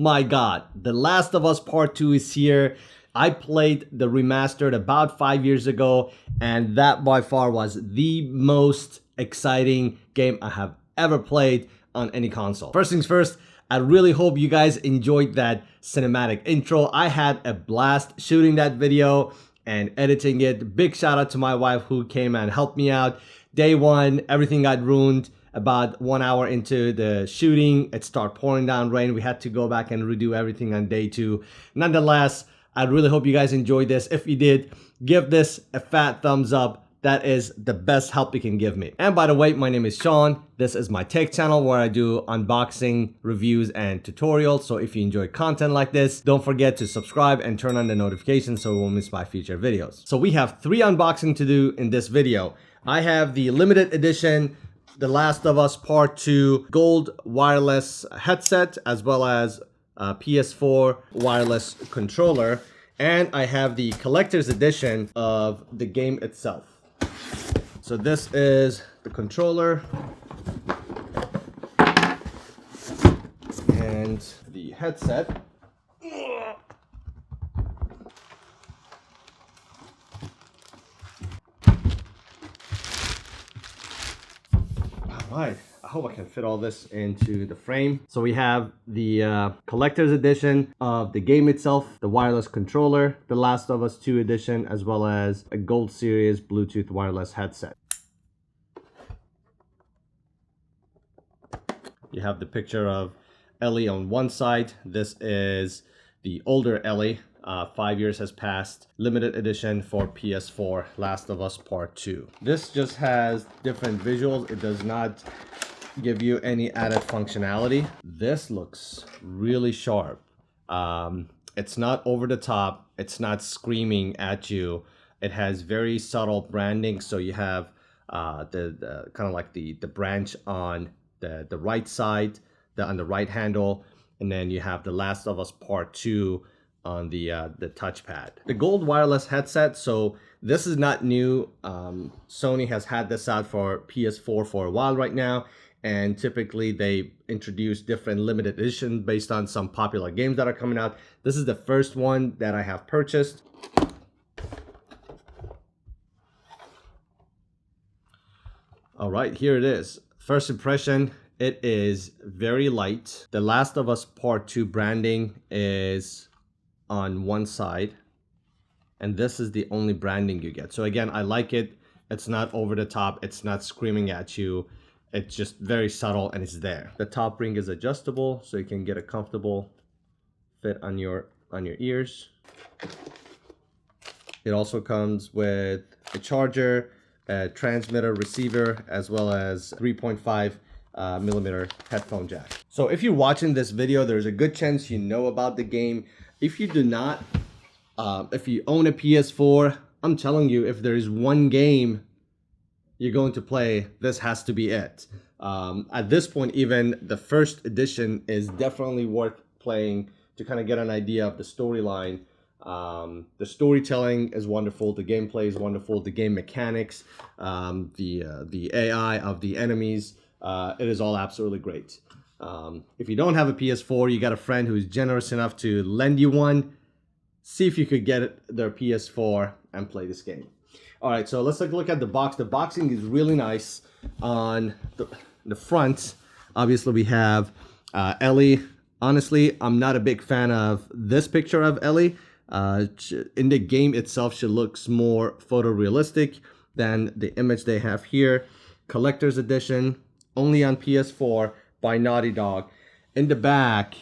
my god, The Last of Us Part 2 is here. I played the remastered about 5 years ago, and that by far was the most exciting game I have ever played on any console. First things first, I really hope you guys enjoyed that cinematic intro. I had a blast shooting that video and editing it. Big shout out to my wife who came and helped me out. Day one, everything got ruined. About 1 hour into the shooting, it started pouring down rain. We had to go back and redo everything on day two. Nonetheless, I really hope you guys enjoyed this. If you did, give this a fat thumbs up. That is the best help you can give me. And by the way, my name is Sean. This is my tech channel where I do unboxing, reviews, and tutorials. So if you enjoy content like this, don't forget to subscribe and turn on the notifications so you won't miss my future videos. So we have 3 unboxing to do in this video. I have the limited edition The Last of Us Part 2 gold wireless headset, as well as PS4 wireless controller, and I have the collector's edition of the game itself. So this is the controller and the headset. All right, I hope I can fit all this into the frame. So we have the collector's edition of the game itself, the wireless controller, The Last of Us 2 edition, as well as a Gold Series Bluetooth wireless headset. You have the picture of Ellie on one side. This is the older Ellie. 5 years has passed. Limited edition for PS4, Last of Us Part 2. This just has different visuals. It does not give you any added functionality. This looks really sharp. It's not over the top. It's not screaming at you. It has very subtle branding. So you have the kind of like the branch on the right side, on the right handle, and then you have The Last of Us Part 2 on the touchpad. The gold wireless headset, so this is not new. Sony has had this out for PS4 for a while right now, and typically they introduce different limited editions based on some popular games that are coming out. This is the first one that I have purchased. All right, here it is. First impression, it is very light. The Last of Us Part 2 branding is on one side, and this is the only branding you get. So again, I like it. It's not over the top. It's not screaming at you. It's just very subtle, and it's there. The top ring is adjustable, so you can get a comfortable fit on your ears. It also comes with a charger, a transmitter, receiver, as well as 3.5 millimeter headphone jack. So if you're watching this video, there's a good chance you know about the game. If you do not, if you own a PS4, I'm telling you, if there is one game you're going to play, this has to be it. At this point, even the first edition is definitely worth playing to kind of get an idea of the storyline. The storytelling is wonderful, the gameplay is wonderful, the game mechanics, the AI of the enemies, it is all absolutely great. If you don't have a PS4, you got a friend who's generous enough to lend you one, see if you could get their PS4 and play this game. All right, so let's take a look at the box. The boxing is really nice. On the front, obviously we have Ellie. Honestly, I'm not a big fan of this picture of Ellie. In the game itself, she looks more photorealistic than the image they have here. Collector's edition, only on PS4 by Naughty Dog. In the back,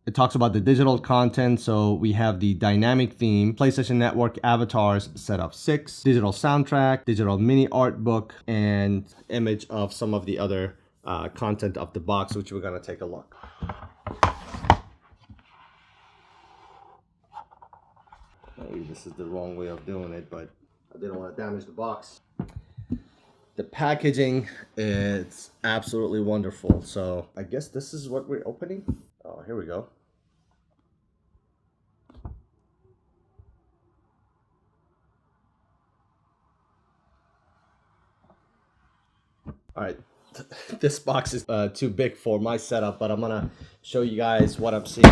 it talks about the digital content. So we have the dynamic theme, PlayStation Network avatars set of 6, digital soundtrack, digital mini art book, and image of some of the other content of the box, which we're gonna take a look. Maybe this is the wrong way of doing it, but I didn't want to damage the box. The packaging is absolutely wonderful. So I guess this is what we're opening. Oh, here we go. All right, this box is too big for my setup, but I'm gonna show you guys what I'm seeing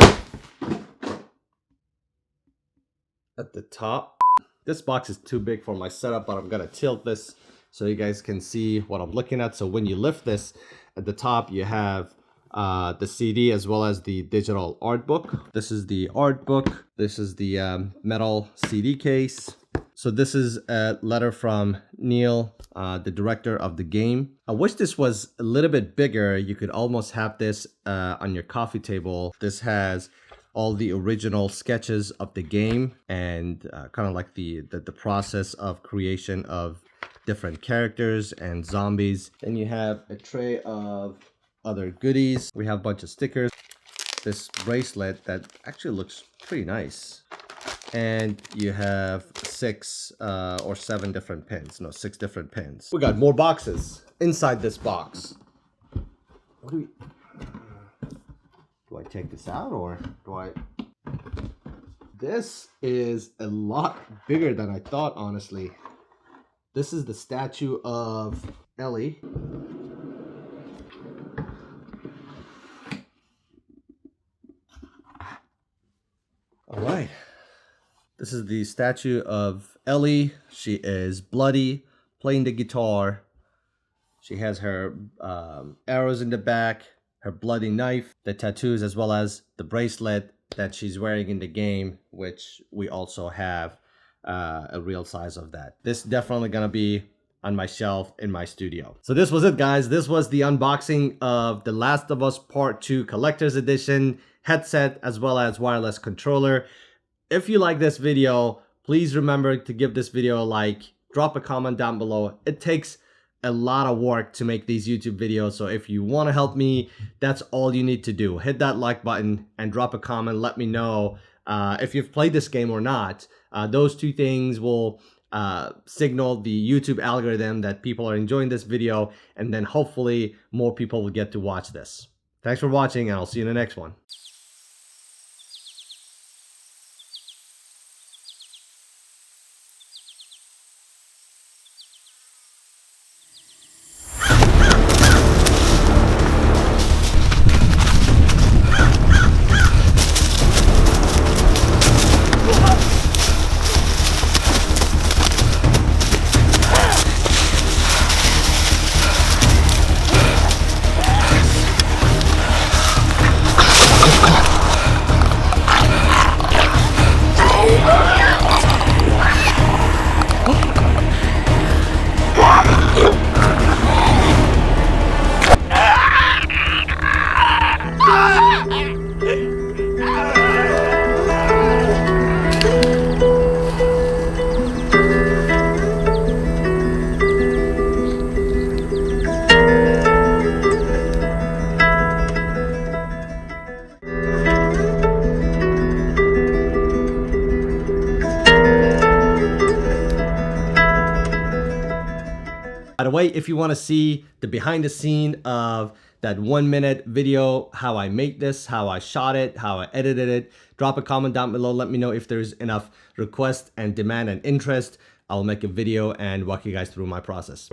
at the top. This box is too big for my setup, but I'm gonna tilt this so you guys can see what I'm looking at. So when you lift this, at the top you have the CD as well as the digital art book. This is the art book. This is the metal CD case. So this is a letter from Neil, the director of the game. I wish this was a little bit bigger. You could almost have this on your coffee table. This has all the original sketches of the game and kind of like the process of creation of different characters and zombies. Then you have a tray of other goodies. We have a bunch of stickers. This bracelet that actually looks pretty nice. And you have 6 or 7 different pins. No, 6 different pins. We got more boxes inside this box. What do I take this out or do I? This is a lot bigger than I thought, honestly. This is the statue of Ellie. All right. This is the statue of Ellie. She is bloody, playing the guitar. She has her arrows in the back, her bloody knife, the tattoos, as well as the bracelet that she's wearing in the game, which we also have a real size of that. This is definitely gonna be on my shelf in my studio. So this was it, guys. This was the unboxing of The Last of Us Part 2 Collector's Edition headset as well as wireless controller. If you like this video, please remember to give this video a like, drop a comment down below. It takes a lot of work to make these YouTube videos, so if you want to help me, that's all you need to do. Hit that like button and drop a comment. Let me know if you've played this game or not. Those two things will signal the YouTube algorithm that people are enjoying this video, and then hopefully more people will get to watch this. Thanks for watching, and I'll see you in the next one. By the way, if you want to see the behind the scene of that 1-minute video, how I made this, how I shot it, how I edited it, drop a comment down below. Let me know if there's enough request and demand and interest. I'll make a video and walk you guys through my process.